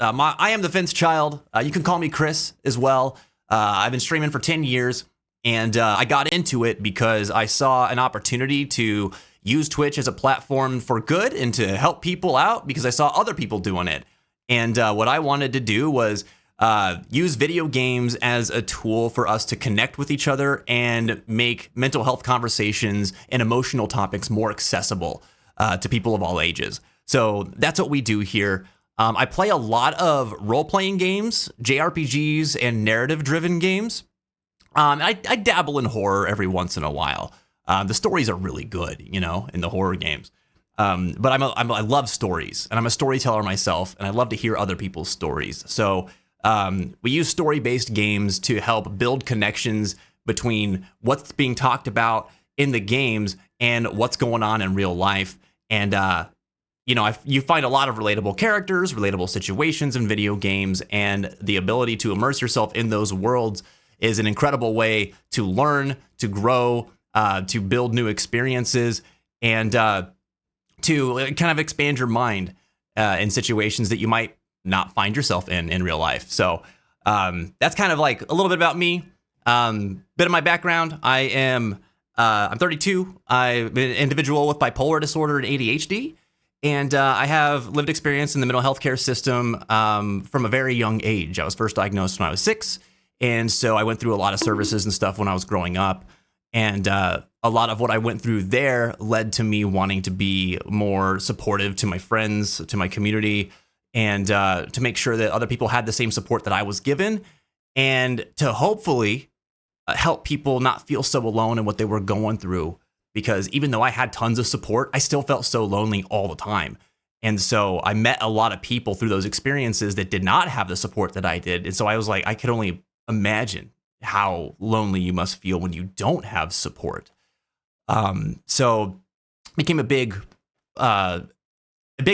I am the Fence Child. You can call me Chris as well. I've been streaming for 10 years, and I got into it because I saw an opportunity to use Twitch as a platform for good and to help people out because I saw other people doing it. And what I wanted to do was use video games as a tool for us to connect with each other and make mental health conversations and emotional topics more accessible to people of all ages. So that's what we do here. I play a lot of role-playing games, JRPGs, and narrative-driven games. I dabble in horror every once in a while. The stories are really good, in the horror games. But I love stories, and I'm a storyteller myself, and I love to hear other people's stories. So we use story-based games to help build connections between what's being talked about in the games and what's going on in real life. And you find a lot of relatable characters, relatable situations in video games, and the ability to immerse yourself in those worlds is an incredible way to learn, to grow, to build new experiences, and to kind of expand your mind in situations that you might not find yourself in real life. So that's kind of like a little bit about me. Bit of my background. I'm 32. I'm an individual with bipolar disorder and ADHD. And I have lived experience in the mental health care system from a very young age. I was first diagnosed when I was 6. And so I went through a lot of services and stuff when I was growing up. And a lot of what I went through there led to me wanting to be more supportive to my friends, to my community, and to make sure that other people had the same support that I was given, and to hopefully help people not feel so alone in what they were going through. Because even though I had tons of support, I still felt so lonely all the time. And so I met a lot of people through those experiences that did not have the support that I did. And so I was like, I could only imagine how lonely you must feel when you don't have support. So it became a big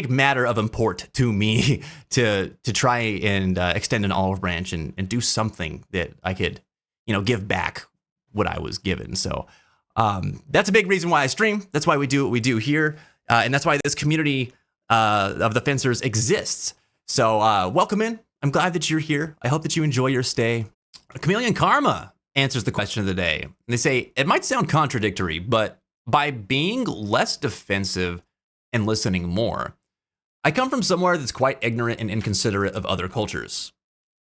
matter of import to me to try and extend an olive branch and do something that I could, give back what I was given. So that's a big reason why I stream. That's why we do what we do here. And that's why this community of the Fencers exists. So welcome in. I'm glad that you're here. I hope that you enjoy your stay. Chameleon Karma answers the question of the day. And they say, it might sound contradictory, but by being less defensive and listening more, I come from somewhere that's quite ignorant and inconsiderate of other cultures.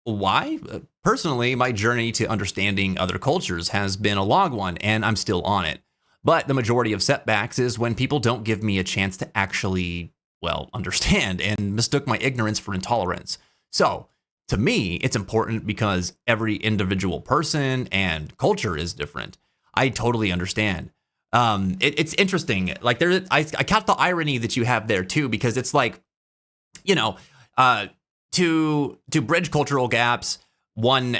Why? Personally, my journey to understanding other cultures has been a long one, and I'm still on it. But the majority of setbacks is when people don't give me a chance to actually, understand and mistook my ignorance for intolerance. So, to me, it's important because every individual person and culture is different. I totally understand. It's interesting. Like I caught the irony that you have there too, because it's like, to bridge cultural gaps, one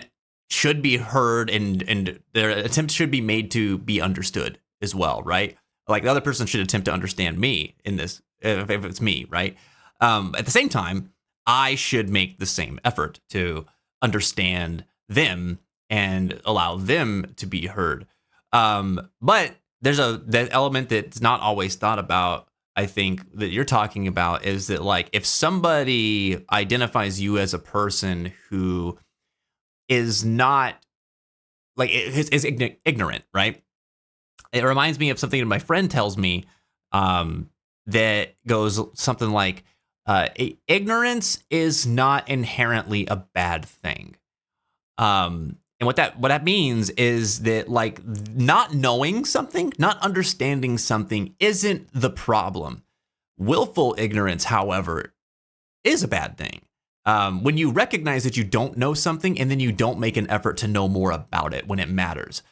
should be heard and their attempt should be made to be understood as well, right? Like the other person should attempt to understand me in this, if it's me, right? At the same time, I should make the same effort to understand them and allow them to be heard. But there's that element that's not always thought about, I think, that you're talking about, is that like if somebody identifies you as a person who is not like is ignorant, right? It reminds me of something that my friend tells me that goes something like, ignorance is not inherently a bad thing. And what that means is that like not knowing something, not understanding something isn't the problem. Willful ignorance, however, is a bad thing. When you recognize that you don't know something and then you don't make an effort to know more about it when it matters,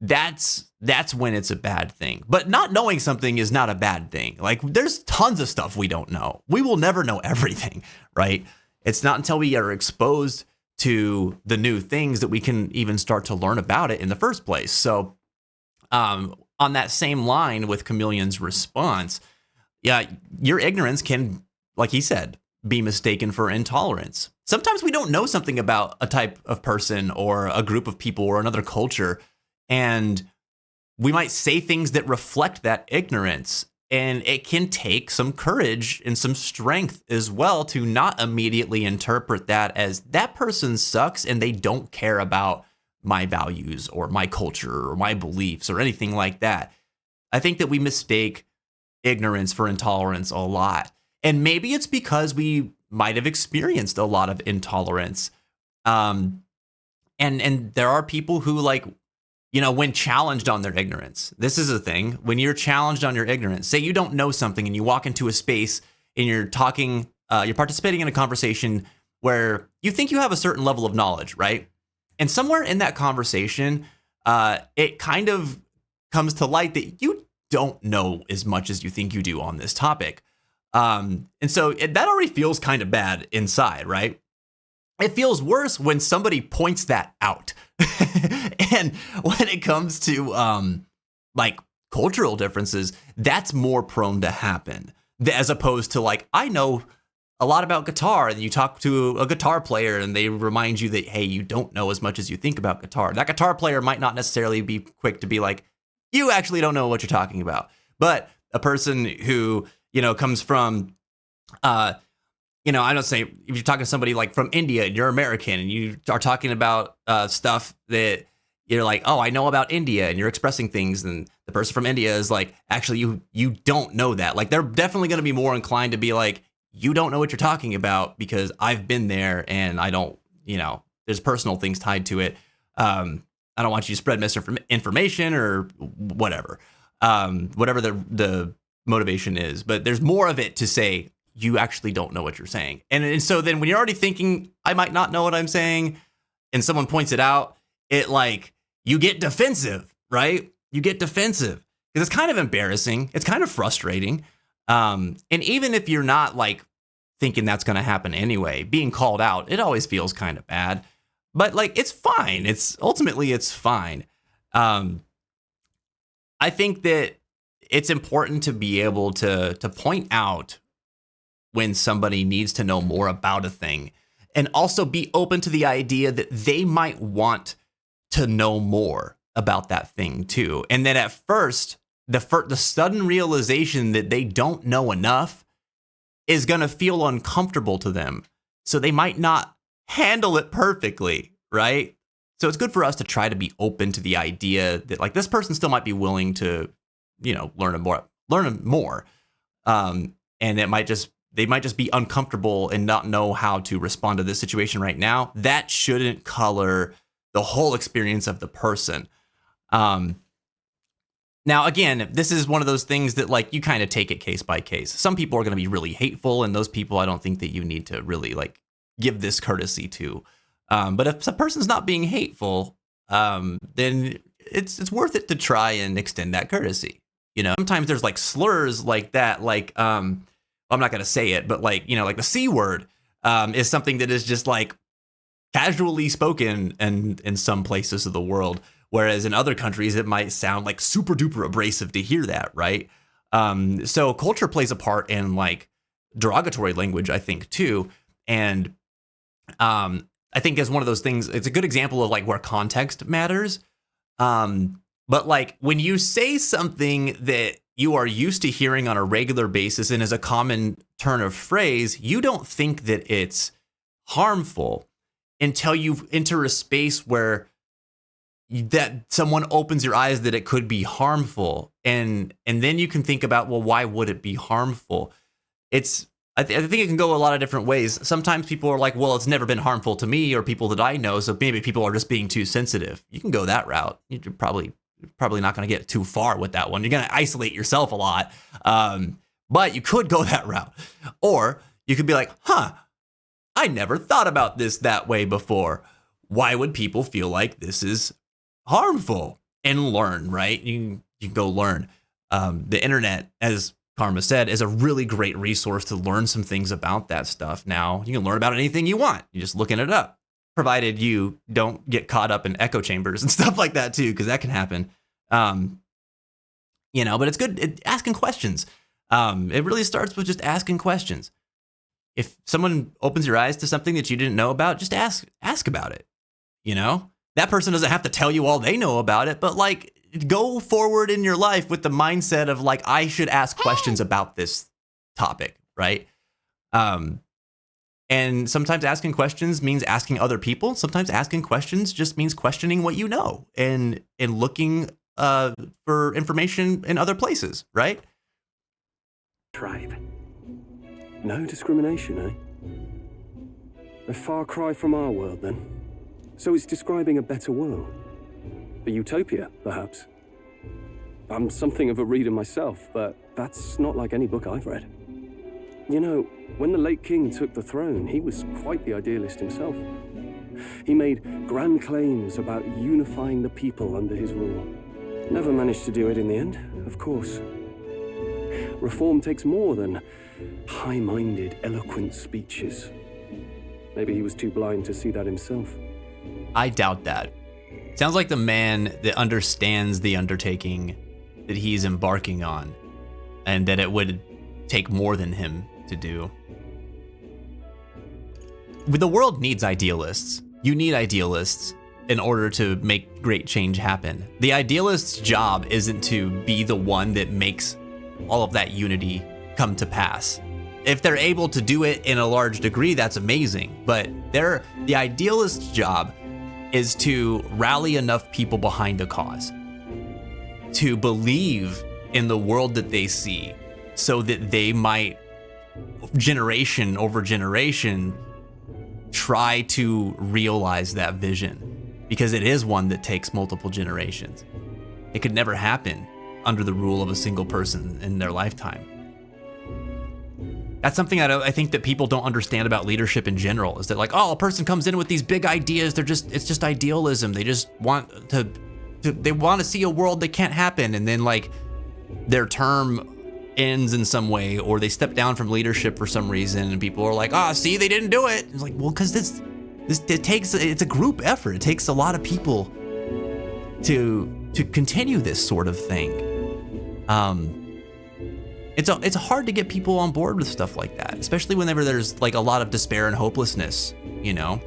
that's when it's a bad thing. But not knowing something is not a bad thing. Like there's tons of stuff we don't know. We will never know everything, right? It's not until we are exposed to the new things that we can even start to learn about it in the first place. So on that same line with Chameleon's response, yeah, your ignorance can, like he said, be mistaken for intolerance. Sometimes we don't know something about a type of person or a group of people or another culture, and we might say things that reflect that ignorance. And it can take some courage and some strength as well to not immediately interpret that as that person sucks and they don't care about my values or my culture or my beliefs or anything like that. I think that we mistake ignorance for intolerance a lot. And maybe it's because we might have experienced a lot of intolerance. And there are people who, like, you know, when challenged on their ignorance, this is a thing. When you're challenged on your ignorance, say you don't know something and you walk into a space and you're talking, you're participating in a conversation where you think you have a certain level of knowledge, right? And somewhere in that conversation, it kind of comes to light that you don't know as much as you think you do on this topic. And so that already feels kind of bad inside, right? It feels worse when somebody points that out. And when it comes to like cultural differences, that's more prone to happen, as opposed to, like, I know a lot about guitar, and you talk to a guitar player and they remind you that, hey, you don't know as much as you think about guitar. That guitar player might not necessarily be quick to be like, you actually don't know what you're talking about. But a person who, you know, comes from, you know, I don't say, if you're talking to somebody like from India and you're American and you are talking about stuff that you're like, oh, I know about India, and you're expressing things, and the person from India is like, actually, you don't know that. Like, they're definitely going to be more inclined to be like, you don't know what you're talking about because I've been there and I don't, you know, there's personal things tied to it. I don't want you to spread misinformation or whatever, whatever the motivation is. But there's more of it to say, you actually don't know what you're saying. And so then when you're already thinking, I might not know what I'm saying, and someone points it out, it, like, you get defensive, right? You get defensive because it's kind of embarrassing. It's kind of frustrating. And even if you're not, like, thinking that's going to happen anyway, being called out, it always feels kind of bad. But, like, it's fine. It's fine. I think that it's important to be able to point out when somebody needs to know more about a thing, and also be open to the idea that they might want to know more about that thing too. And then at first, the sudden realization that they don't know enough is going to feel uncomfortable to them. So they might not handle it perfectly, right? So it's good for us to try to be open to the idea that, like, this person still might be willing to, you know, learn more. And they might just be uncomfortable and not know how to respond to this situation right now. That shouldn't color the whole experience of the person. Now, again, this is one of those things that, like, you kind of take it case by case. Some people are going to be really hateful, and those people I don't think that you need to really, like, give this courtesy to. But if a person's not being hateful, then it's worth it to try and extend that courtesy. You know, sometimes there's, like, slurs like that, like, I'm not going to say it, but, like, you know, like the C word is something that is just, like, casually spoken in some places of the world, whereas in other countries it might sound like super duper abrasive to hear that, right? So culture plays a part in, like, derogatory language, I think, too. And I think is one of those things, it's a good example of, like, where context matters. But, like, when you say something that you are used to hearing on a regular basis and is a common turn of phrase, you don't think that it's harmful until you enter a space where that someone opens your eyes that it could be harmful. And then you can think about, well, why would it be harmful? I think it can go a lot of different ways. Sometimes people are like, well, it's never been harmful to me or people that I know, so maybe people are just being too sensitive. You can go that route. You're probably not going to get too far with that one. You're going to isolate yourself a lot. But you could go that route. Or you could be like, I never thought about this that way before. Why would people feel like this is harmful? And learn, right? You can go learn. The internet, as Karma said, is a really great resource to learn some things about that stuff. Now, you can learn about anything you want. You're just looking it up, provided you don't get caught up in echo chambers and stuff like that too, because that can happen. You know, but it's good asking questions. It really starts with just asking questions. If someone opens your eyes to something that you didn't know about, just ask about it. You know, that person doesn't have to tell you all they know about it, but, like, go forward in your life with the mindset of like, I should ask questions about this topic, right? And sometimes asking questions means asking other people. Sometimes asking questions just means questioning what you know and looking for information in other places, right? Tribe. No discrimination, eh? A far cry from our world, then. So it's describing a better world. A utopia, perhaps. I'm something of a reader myself, but that's not like any book I've read. You know, when the late king took the throne, he was quite the idealist himself. He made grand claims about unifying the people under his rule. Never managed to do it in the end, of course. Reform takes more than high-minded, eloquent speeches. Maybe he was too blind to see that himself. I doubt that. Sounds like the man that understands the undertaking that he's embarking on, and that it would take more than him to do. The world needs idealists. You need idealists in order to make great change happen. The idealist's job isn't to be the one that makes all of that unity come to pass. If they're able to do it in a large degree, that's amazing. But the idealist's job is to rally enough people behind a cause, to believe in the world that they see, so that they might, generation over generation, try to realize that vision, because it is one that takes multiple generations. It could never happen under the rule of a single person in their lifetime. That's something I think that people don't understand about leadership in general, is that like, oh, a person comes in with these big ideas, it's just idealism. They just want they want to see a world that can't happen, and then like their term ends in some way, or they step down from leadership for some reason, and people are like, see, they didn't do it. It's like, well, because it's a group effort. It takes a lot of people to continue this sort of thing. It's hard to get people on board with stuff like that, especially whenever there's like a lot of despair and hopelessness, you know?